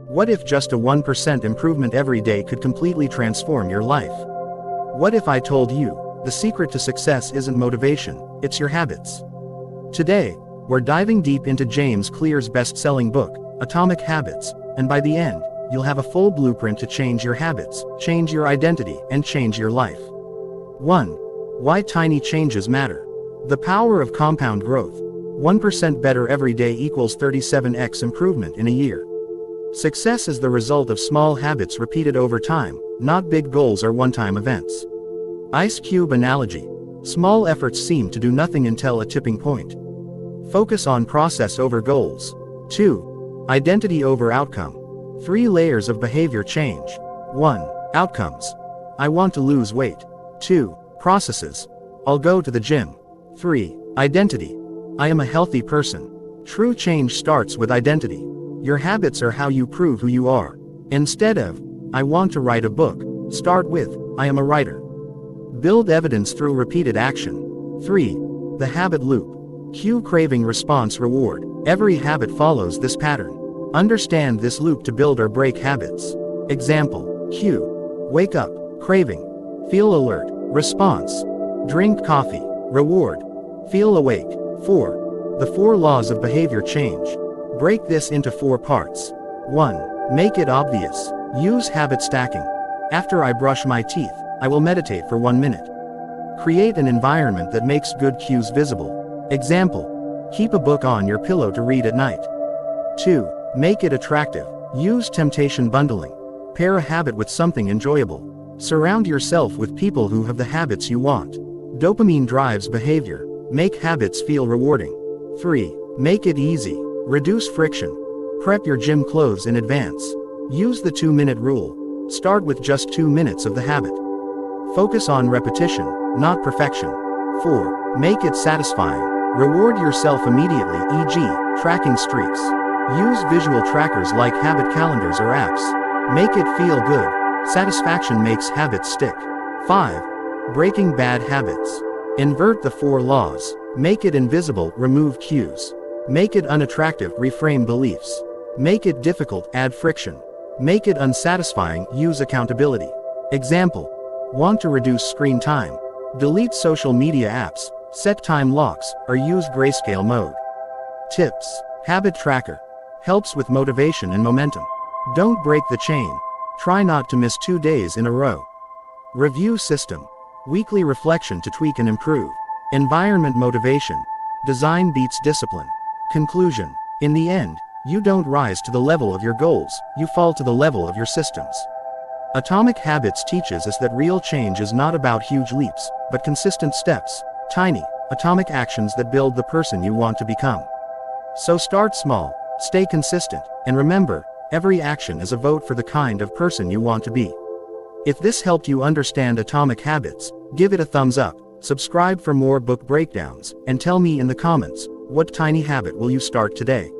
What if just a 1% improvement every day could completely transform your life? What if I told you, the secret to success isn't motivation, it's your habits? Today, we're diving deep into James Clear's best-selling book, Atomic Habits, and by the end, you'll have a full blueprint to change your habits, change your identity, and change your life. 1. Why tiny changes matter. The power of compound growth. 1% better every day equals 37x improvement in a year. Success is the result of small habits repeated over time, not big goals or one-time events. Ice cube analogy. Small efforts seem to do nothing until a tipping point. Focus on process over goals. 2. Identity over outcome. 3 layers of behavior change. 1. Outcomes. I want to lose weight. 2. Processes. I'll go to the gym. 3. Identity. I am a healthy person. True change starts with identity. Your habits are how you prove who you are. Instead of, I want to write a book, start with, I am a writer. Build evidence through repeated action. 3. The habit loop. Cue, craving, response, reward. Every habit follows this pattern. Understand this loop to build or break habits. Example. Cue. Wake up. Craving. Feel alert. Response. Drink coffee. Reward. Feel awake. 4. The 4 laws of behavior change. Break this into 4 parts. 1. Make it obvious. Use habit stacking. After I brush my teeth, I will meditate for 1 minute. Create an environment that makes good cues visible. Example. Keep a book on your pillow to read at night. 2. Make it attractive. Use temptation bundling. Pair a habit with something enjoyable. Surround yourself with people who have the habits you want. Dopamine drives behavior. Make habits feel rewarding. 3. Make it easy. Reduce friction. Prep your gym clothes in advance. Use the 2-minute rule. Start with just 2 minutes of the habit. Focus on repetition, not perfection. 4. Make it satisfying. Reward yourself immediately, e.g., tracking streaks. Use visual trackers like habit calendars or apps. Make it feel good. Satisfaction makes habits stick. 5. Breaking bad habits. Invert the 4 laws. Make it invisible, remove cues. Make it unattractive, reframe beliefs. Make it difficult, add friction. Make it unsatisfying, use accountability. Example. Want to reduce screen time? Delete social media apps, set time locks, or use grayscale mode. Tips. Habit tracker. Helps with motivation and momentum. Don't break the chain. Try not to miss 2 days in a row. Review system. Weekly reflection to tweak and improve. Environment motivation. Design beats discipline. Conclusion. In the end, you don't rise to the level of your goals, you fall to the level of your systems. Atomic Habits teaches us that real change is not about huge leaps, but consistent steps, tiny, atomic actions that build the person you want to become. So start small, stay consistent, and remember, every action is a vote for the kind of person you want to be. If this helped you understand Atomic Habits, give it a thumbs up, subscribe for more book breakdowns, and tell me in the comments, what tiny habit will you start today?